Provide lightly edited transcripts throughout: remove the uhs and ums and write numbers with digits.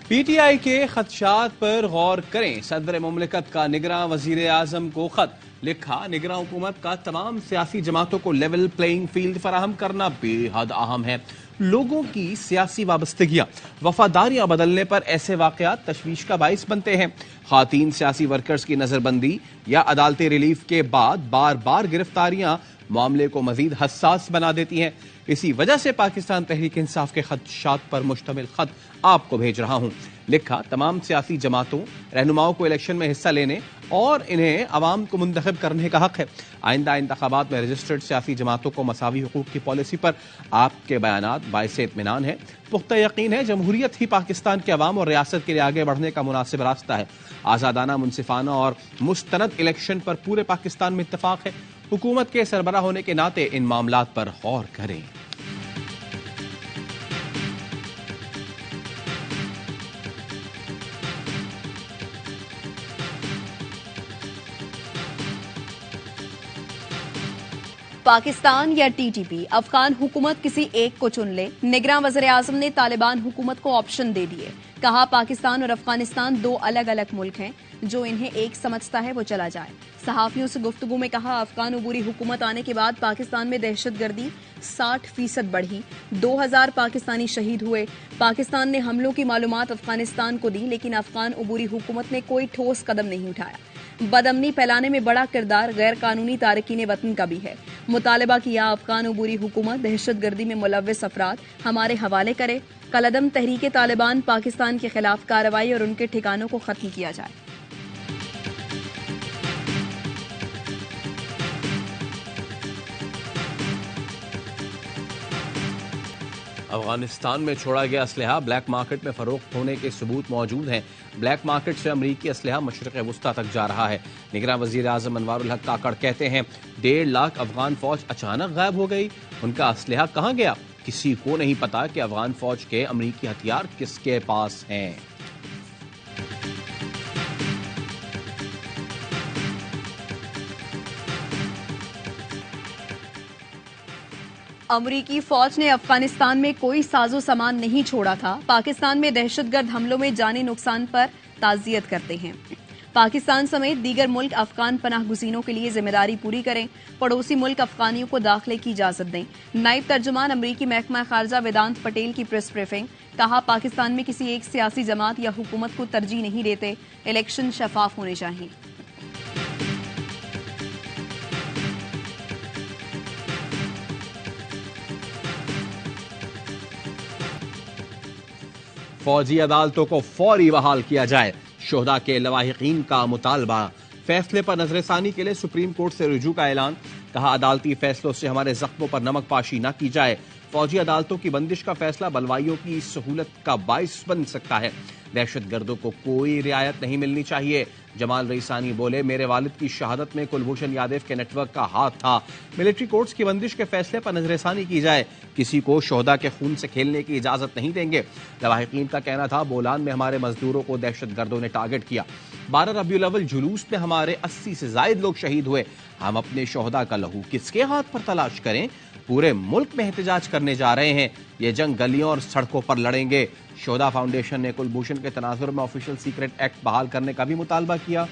PTI के खदशात पर गौर करें। सदर मुमलिकत का निगरां वजीर आजम को खत लिखा। निगरां हुकूमत का तमाम सियासी जमातों को लेवल प्लेइंग फील्ड फराहम करना बेहद अहम है। लोगों की सियासी वाबस्तगियां, वफादारियां बदलने पर ऐसे वाकयात तशवीश का बाइस बनते हैं। खातीन सियासी वर्कर्स की नजरबंदी या अदालती रिलीफ के बाद बार बार गिरफ्तारियां मामले को मजीद हसास बना देती हैं। इसी वजह से पाकिस्तान तहरीक इंसाफ के खदशात पर मुश्तमिल खत आपको भेज रहा हूं। लिखा, तमाम सियासी जमातों रहनुमाओं को इलेक्शन में हिस्सा लेने और इन्हें अवाम को मुंतखब करने का हक है। आइंदा इंतखाबात में रजिस्टर्ड सियासी जमातों को मसावी हुकूक की पॉलिसी पर आपके बयानात बाइस इत्मीनान है। पुख्ता यकीन है जमहूरियत ही पाकिस्तान के अवाम और रियासत के लिए आगे बढ़ने का मुनासिब रास्ता है। आज़ादाना, मुनसिफाना और मुस्तनद इलेक्शन पर पूरे पाकिस्तान में इत्तफाक है। हुकूमत के सरबराह होने के नाते इन मामलात पर गौर करें। पाकिस्तान या टीटीपी, अफगान हुकूमत किसी एक को चुन ले। निगरां वज़ीर आज़म ने तालिबान हुकूमत को ऑप्शन दे दिए। कहा, पाकिस्तान और अफगानिस्तान दो अलग अलग मुल्क हैं, जो इन्हें एक समझता है वो चला जाए। सहाफियों से गुफ्तगू में कहा, अफगान उबूरी हुकूमत आने के बाद पाकिस्तान में दहशतगर्दी 60% बढ़ी, 2000 पाकिस्तानी शहीद हुए। पाकिस्तान ने हमलों की मालूमात अफगानिस्तान को दी, लेकिन अफगान उबूरी हुकूमत ने कोई ठोस कदम नहीं उठाया। बदअमनी फैलाने में बड़ा किरदार गैर कानूनी तारकीन वतन का भी है। मुतालबा किया, अफगान उबूरी हुकूमत दहशतगर्दी में मुलव्विस अफराद हमारे हवाले करे। कलअदम तहरीके तालिबान पाकिस्तान के खिलाफ कार्रवाई और उनके ठिकानों को खत्म किया जाए। अफगानिस्तान में छोड़ा गया असलहा ब्लैक मार्केट में फरोख्त होने के सबूत मौजूद हैं। ब्लैक मार्केट से अमरीकी असलहा मशरिक़ वुस्ता तक जा रहा है। निगरां वज़ीर आज़म अनवारुल हक काकड़ कहते हैं, 1.5 लाख अफगान फौज अचानक गायब हो गई। उनका असलहा कहाँ गया? किसी को नहीं पता कि अफगान फौज के अमरीकी हथियार किसके पास हैं। अमरीकी फौज ने अफगानिस्तान में कोई साजो सामान नहीं छोड़ा था। पाकिस्तान में दहशतगर्द हमलों में जानी नुकसान पर ताज़ियत करते हैं। पाकिस्तान समेत दीगर मुल्क अफगान पनाह गुज़ीनों के लिए जिम्मेदारी पूरी करें। पड़ोसी मुल्क अफगानियों को दाखिले की इजाजत दें। नायब तर्जुमान अमरीकी महकमा खारजा वेदांत पटेल की प्रेस ब्रीफिंग। कहा, पाकिस्तान में किसी एक सियासी जमात या हुकूमत को तरजीह नहीं देते। इलेक्शन शफाफ होने चाहिए। फौजी अदालतों को फौरी बहाल किया जाए। शोहदा के लवाहिकीन का मुतालबा। फैसले पर नजरसानी के लिए सुप्रीम कोर्ट से रुजू का ऐलान। कहा, अदालती फैसलों से हमारे जख्मों पर नमक पाशी न की जाए। फौजी अदालतों की बंदिश का फैसला बलवाइयों की सहूलत का बाइस बन सकता है। दहशतगर्दों को कोई रियायत नहीं मिलनी चाहिए। जमाल रईसानी बोले, मेरे वालिद की शहादत में कुलभूषण यादव के नेटवर्क का हाथ था। मिलिट्री कोर्ट्स की बंदिश के फैसले पर नजरसानी की जाए। किसी को शोहदा के खून से खेलने की इजाजत नहीं देंगे। लवाहिकीन का कहना था, बोलान में हमारे मजदूरों को दहशतगर्दों ने टारगेट किया। 12 रबीउल अव्वल जुलूस में हमारे 80 से जायद लोग शहीद हुए। हम अपने शोहदा का लहू किसके हाथ पर तलाश करें? पूरे मुल्क में एहतजाज करने जा रहे हैं। ये जंग गलियों और सड़कों पर लड़ेंगे। शोहदा फाउंडेशन ने कुलभूषण के तनाजुर में ऑफिशियल सीक्रेट एक्ट बहाल करने का भी मुतालबा किया।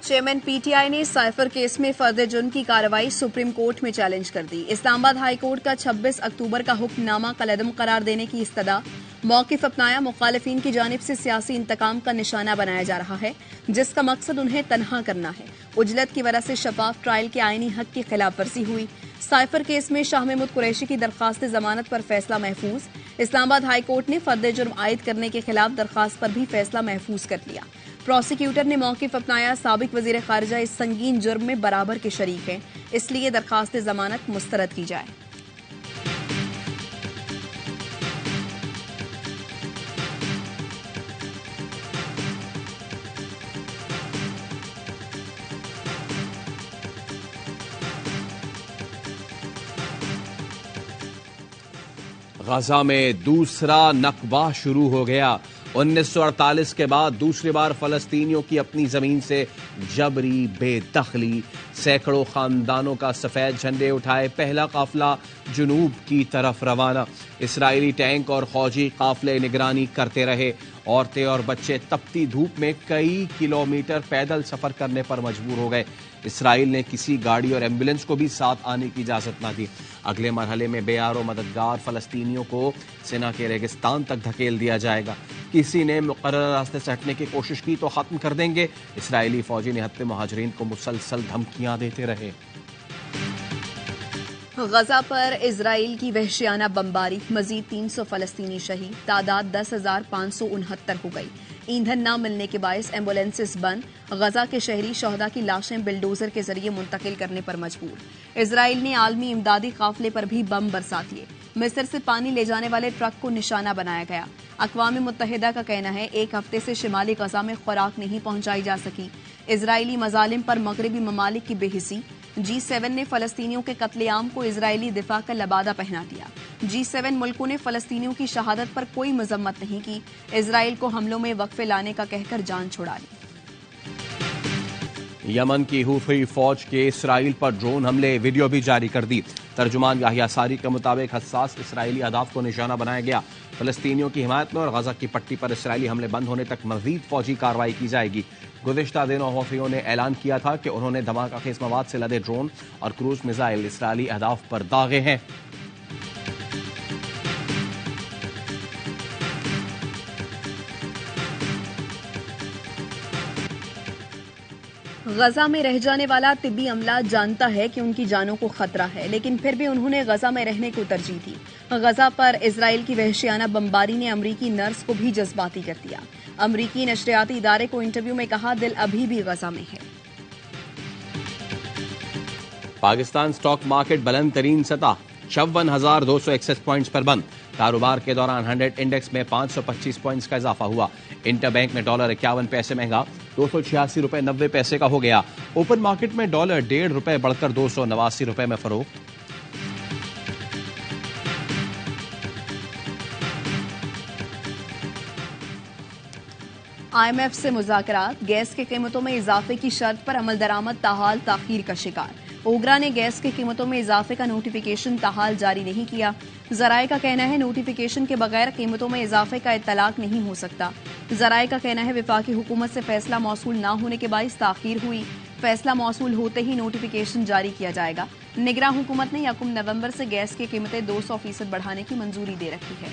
चेयरमैन पीटीआई ने साइफर केस में फर्द जुर्म की कार्रवाई सुप्रीम कोर्ट में चैलेंज कर दी। इस्लामाबाद हाई कोर्ट का 26 अक्टूबर का हुक्मनामा कलअदम करार देने की इस्तदा। मौकिफ अपनाया, मुखालिफिन की जानिब से सियासी इंतकाम का निशाना बनाया जा रहा है, जिसका मकसद उन्हें तनहा करना है। उजलत की वजह से शफाफ ट्रायल के आईनी हक की खिलाफ वर्जी हुई। साइफर केस में शाह महमूद कुरैशी की दरखास्त जमानत पर फैसला महफूज। इस्लामाबाद हाई कोर्ट ने फर्द जुर्म आयद करने के खिलाफ दरखास्त पर भी फैसला महफूज कर लिया। प्रोसिक्यूटर ने मौकिफ अपनाया, साबिक वजीर खारजा इस संगीन जुर्म में बराबर के शरीक हैं, इसलिए दरखास्त जमानत मुस्तरद की जाए। गजा में दूसरा नकबा शुरू हो गया। 1948 के बाद दूसरी बार फलस्तीनियों की अपनी जमीन से जबरी बेदखली। सैकड़ों खानदानों का सफेद झंडे उठाए पहला काफिला जुनूब की तरफ रवाना। इसराइली टैंक और फौजी काफिले निगरानी करते रहे। औरतें और बच्चे तपती धूप में कई किलोमीटर पैदल सफर करने पर मजबूर हो गए। इसराइल ने किसी गाड़ी और एम्बुलेंस को भी साथ आने की इजाजत न दी। अगले मरहले में बेयारो मददगार फलस्तीनियों को सिना के रेगिस्तान तक धकेल दिया जाएगा। किसी ने मुकर्रर रास्ते से हटने की कोशिश की तो खत्म कर देंगे। इसराइली फौजी निहत्ते मुहाजिरीन को मुसलसल धमकियां देते रहे। गजा पर इजराइल की वहशियाना बमबारी, मजीद 300 फलस्तीनी शहीद, तादाद 10,569 हो गई। ईंधन न मिलने के बायस एम्बुलेंसेस बंद। गजा के शहरी शहदा की लाशें बिल्डोजर के जरिए मुंतकिल करने पर मजबूर। इजराइल ने आलमी इमदादी काफिले पर भी बम बरसा दिए। मिस्र से पानी ले जाने वाले ट्रक को निशाना बनाया गया। अक़वाम मुत्तहिदा का कहना है 1 हफ्ते से शिमाली गजा में खुराक नहीं पहुंचाई जा सकी। इजरायली मजालिम पर मगरबी ममालिक की बेहिसी। G7 ने फलस्तीनियों के कत्लेआम को इजरायली दिफा का लबादा पहना दिया। G7 मुल्कों ने फलस्तीनियों की शहादत पर कोई मजम्मत नहीं की। इजराइल को हमलों में वक्फे लाने का कहकर जान छुड़ा ली। यमन की हूथी फौज के इसराइल पर ड्रोन हमले वीडियो भी जारी कर दी। तर्जुमान याहिया सारी के मुताबिक हसास इसराइली अहदाफ को निशाना बनाया गया। फलस्तीनियों की हिमायत में और गजा की पट्टी पर इसराइली हमले बंद होने तक मजीद फौजी कार्रवाई की जाएगी। गुज़िश्ता दिनों हौथियों ने ऐलान किया था कि उन्होंने धमाका खेज मवाद से लदे ड्रोन और क्रूज मिसाइल इसराइली अहदाफ पर दागे हैं। गजा में रह जाने वाला तिब्बी अमला जानता है कि उनकी जानों को खतरा है, लेकिन फिर भी उन्होंने गजा में रहने को तरजीह दी। गजा पर इजराइल की वहशियाना बमबारी ने अमरीकी नर्स को भी जज्बाती कर दिया। अमरीकी नशरियाती इदारे को इंटरव्यू में कहा, दिल अभी भी गजा में है। पाकिस्तान स्टॉक मार्केट बुलंद तरीन सतह 56,261 पॉइंट्स पर बंद। कारोबार के दौरान 100 इंडेक्स में 525 पॉइंट्स का इजाफा हुआ। इंटरबैंक में डॉलर 51 पैसे महंगा 286 रुपए 90 पैसे का हो गया। ओपन मार्केट में डॉलर 1.5 रुपए बढ़कर 289 रुपए में फरोख्त। IMF से मुज़ाकरात, गैस की कीमतों में इजाफे की शर्त पर अमल दरामद ताहाल ताखीर का शिकार। ओगरा ने गैस की कीमतों में इजाफे का नोटिफिकेशन ताहाल जारी नहीं किया। जराये का कहना है नोटिफिकेशन के बगैर कीमतों में इजाफे का इत्तलाक नहीं हो सकता। जराये का कहना है वफाकी हुकूमत से फैसला मौसूल न होने के बाइस ताखीर हुई। फैसला मौसूल होते ही नोटिफिकेशन जारी किया जाएगा। निगरान हुकूमत ने 1 नवंबर से गैस की कीमतें 200% बढ़ाने की मंजूरी दे रखी है।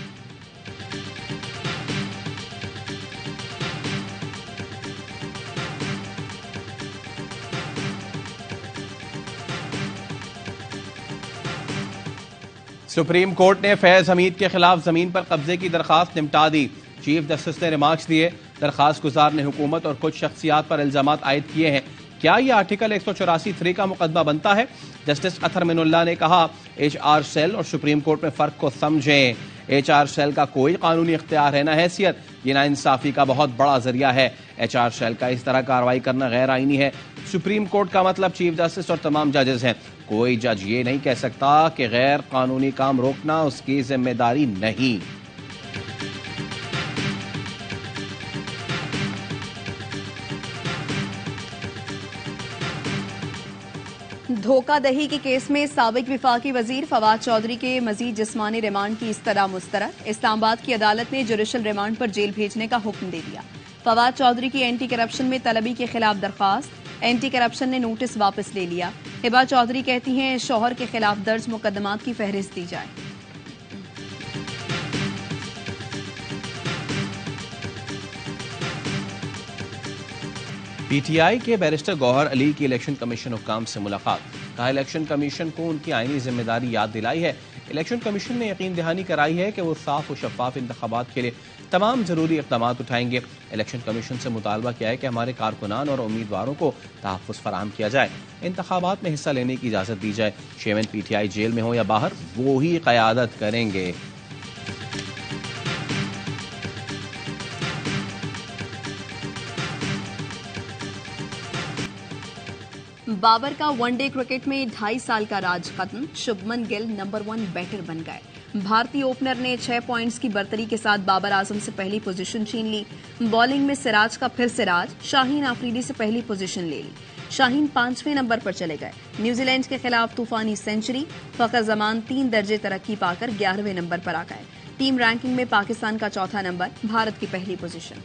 सुप्रीम कोर्ट ने फैज हमीद के खिलाफ जमीन पर कब्जे की दरखास्त निपटा दी। चीफ जस्टिस ने रिमार्क्स दिए। दरखास्त गुजार ने हुकूमत और कुछ शख्सियात पर इल्जामात आयद किए हैं। क्या यह आर्टिकल 184(3) का मुकदमा बनता है? जस्टिस अतहर मिनुल्लाह ने कहा, HR सेल और सुप्रीम कोर्ट में फर्क को समझें। HR सेल का कोई कानूनी इख्तियार है ना हैसियत। ये नाइंसाफी का बहुत बड़ा जरिया है। HR सेल का इस तरह कार्रवाई करना गैर आईनी है। सुप्रीम कोर्ट का मतलब चीफ जस्टिस और तमाम जजेस हैं। कोई जज ये नहीं कह सकता कि गैर कानूनी काम रोकना उसकी जिम्मेदारी नहीं। धोखाधड़ी के केस में साबिक विफाकी वजीर फवाद चौधरी के मजीद जिस्मानी रिमांड की इस्तदा मुस्तरद। इस्लामाबाद की अदालत ने जुडिशल रिमांड पर जेल भेजने का हुक्म दे दिया। फवाद चौधरी की एंटी करप्शन में तलबी के खिलाफ दरखास्त, एंटी करप्शन ने नोटिस वापस ले लिया। हिबा चौधरी कहती हैं शौहर के खिलाफ दर्ज मुकदमात की फहरिस्त दी जाए। PTI के बैरिस्टर गौहर अली की इलेक्शन कमीशन हुक्काम से मुलाकात। कहा, इलेक्शन कमीशन को उनकी आईनी जिम्मेदारी याद दिलाई है। इलेक्शन कमीशन ने यकीन दहानी कराई है कि वो साफ और शफाफ इंतखाबात के लिए तमाम जरूरी इक़दाम उठाएंगे। इलेक्शन कमीशन से मुतालबा किया है कि हमारे कारकुनान और उम्मीदवारों को तहफ़्फ़ुज़ फराहम किया जाए, इंतखाबात में हिस्सा लेने की इजाज़त दी जाए। चेयरमैन PTI जेल में हो या बाहर, वो ही क़यादत करेंगे। बाबर का वनडे क्रिकेट में 2.5 साल का राज खत्म। शुभमन गिल नंबर 1 बैटर बन गए। भारतीय ओपनर ने 6 पॉइंट्स की बढ़तरी के साथ बाबर आजम से पहली पोजीशन छीन ली। बॉलिंग में सिराज का फिर सिराज, शाहीन आफरीदी से पहली पोजीशन ले ली। शाहीन 5वें नंबर पर चले गए। न्यूजीलैंड के खिलाफ तूफानी सेंचुरी। फखर जमान 3 दर्जे तरक्की पाकर 11वें नंबर पर आ गए। टीम रैंकिंग में पाकिस्तान का 4था नंबर, भारत की पहली पोजीशन।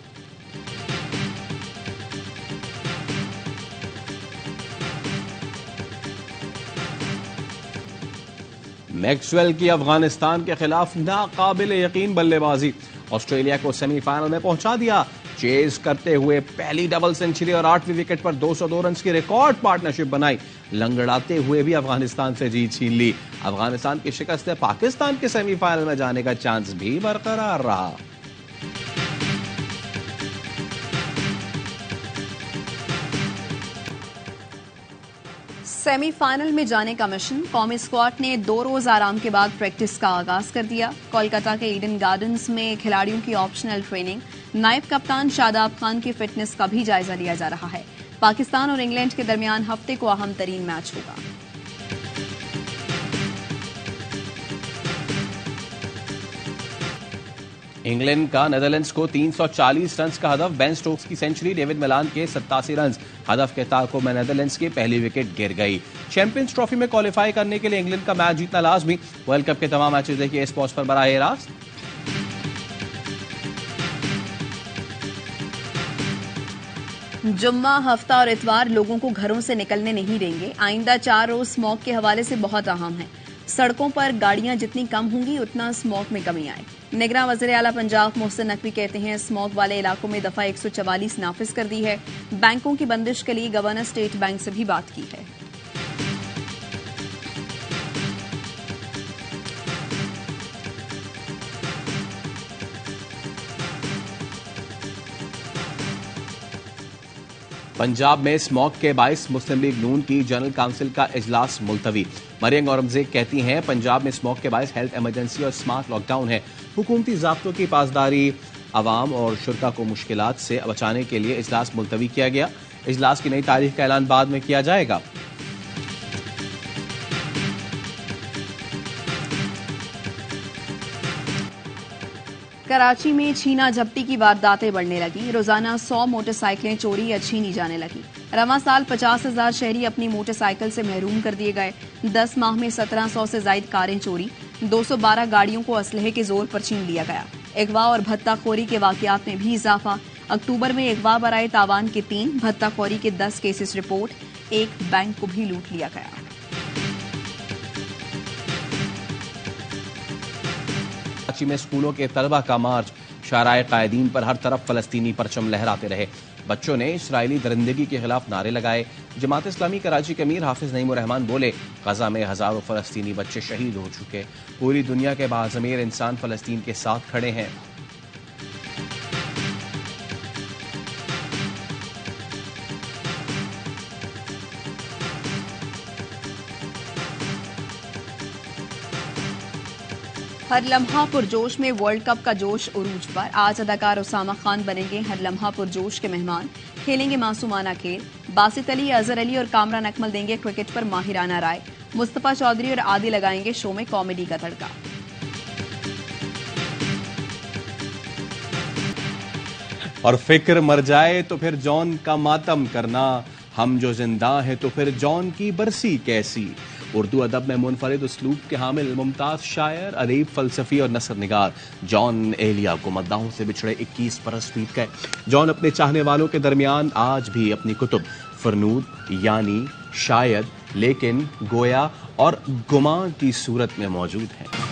मैक्सवेल की अफगानिस्तान के खिलाफ नाकाबिल यकीन बल्लेबाजी, ऑस्ट्रेलिया को सेमीफाइनल में पहुंचा दिया। चेज करते हुए पहली डबल सेंचुरी और 8वीं विकेट पर 202 रन की रिकॉर्ड पार्टनरशिप बनाई। लंगड़ाते हुए भी अफगानिस्तान से जीत छीन ली। अफगानिस्तान की शिकस्त से पाकिस्तान के सेमीफाइनल में जाने का चांस भी बरकरार रहा। सेमीफाइनल में जाने का मिशन। कौमी स्क्वाड ने 2 रोज आराम के बाद प्रैक्टिस का आगाज कर दिया। कोलकाता के ईडन गार्डन्स में खिलाड़ियों की ऑप्शनल ट्रेनिंग। नायब कप्तान शादाब खान की फिटनेस का भी जायजा लिया जा रहा है। पाकिस्तान और इंग्लैंड के दरमियान हफ्ते को अहम तरीन मैच होगा। इंग्लैंड का नेदरलैंड्स को 340 रन का हदफ। बेन स्टोक्स की सेंचुरी, डेविड मिलान के 87 रन। हदफ के ताकों में नेदरलैंड्स की पहली विकेट गिर गई। चैंपियंस ट्रॉफी में क्वालिफाई करने के लिए इंग्लैंड का मैच जीतना लाजमी। वर्ल्ड कप के तमाम मैचेस देखिए स्पॉट्स पर बराह रास्त। जुम्मा, हफ्ता और इतवार लोगों को घरों से निकलने नहीं देंगे। आइंदा 4 रोज स्मॉग के हवाले से बहुत अहम है। सड़कों पर गाड़ियां जितनी कम होंगी उतना स्मॉग में कमी आए। निगरान वज़ीर आला पंजाब मोहसिन नकवी कहते हैं स्मॉग वाले इलाकों में दफा 144 नाफिज कर दी है। बैंकों की बंदिश के लिए गवर्नर स्टेट बैंक से भी बात की है। पंजाब में स्मॉग के बाइस मुस्लिम लीग नून की जनरल काउंसिल का इजलास मुलतवी। मरियम औरंगजेब कहती हैं पंजाब में स्मॉग के बाइस हेल्थ इमरजेंसी और स्मार्ट लॉकडाउन है। हुकूमती ज़ाब्तों की पासदारी, अवाम और शुरा को मुश्किलात से बचाने के लिए इजलास मुलतवी किया गया। इजलास की नई तारीख का ऐलान बाद में किया जाएगा। कराची में छीना झपटी की वारदातें बढ़ने लगी। रोजाना 100 मोटरसाइकिलें चोरी या छीनी जाने लगी। रवां साल 50,000 शहरी अपनी मोटरसाइकिल से महरूम कर दिए गए। 10 माह में 1700 से ज्यादा कारें चोरी। 212 गाड़ियों को असलहे के जोर पर छीन लिया गया। अगवा और भत्ताखोरी के वाकयात में भी इजाफा। अक्टूबर में अगवा बराए तावान के 3, भत्ताखोरी के 10 केसेस रिपोर्ट। एक बैंक को भी लूट लिया गया। कराची में स्कूलों के तलबा का मार्च। शाराए कायदीन पर हर तरफ फलस्तीनी परचम लहराते रहे। बच्चों ने इसराइली दरिंदगी के खिलाफ नारे लगाए। जमात इस्लामी कराची के अमीर हाफिज नईमुर रहमान बोले, गजा में हजारों फलस्तीनी बच्चे शहीद हो चुके। पूरी दुनिया के बाज़मीर इंसान फलस्तीन के साथ खड़े हैं। हर लम्हा पुरजोश में वर्ल्ड कप का जोश उरूज पर। आज अदाकार उसामा खान बनेंगे हर लम्हा पुरजोश के मेहमान। खेलेंगे मासूमाना खेल। बासित अली, अजहर अली और कामरान अकमल देंगे क्रिकेट पर माहिराना राय। मुस्तफा चौधरी और आदि लगाएंगे शो में कॉमेडी का तड़का। और फिक्र मर जाए तो फिर जॉन का मातम करना, हम जो जिंदा है तो फिर जॉन की बरसी कैसी। उर्दू अदब में मुनफरिद उसलूब के हामिल मुमताज शायर, अदीब, फलसफी और नसर निगार जॉन एलिया को मद्दाहों से बिछड़े 21 बरस बीत गए। जॉन अपने चाहने वालों के दरमियान आज भी अपनी कुतुब फरनूद, यानी, शायद, लेकिन, गोया और गुमा की सूरत में मौजूद है।